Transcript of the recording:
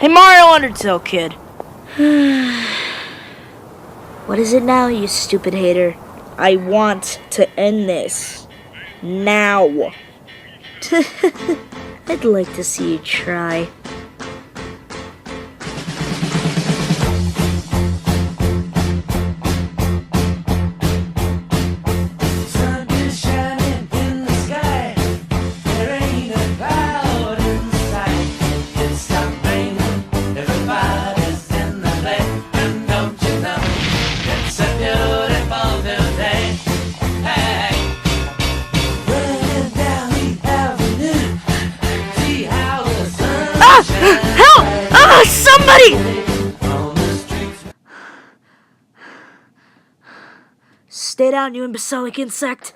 Hey, Mario Undertale kid. What is it now, you stupid hater? I want to end this. Now. I'd like to see you try. Help! Somebody! Stay down, you imbecilic insect.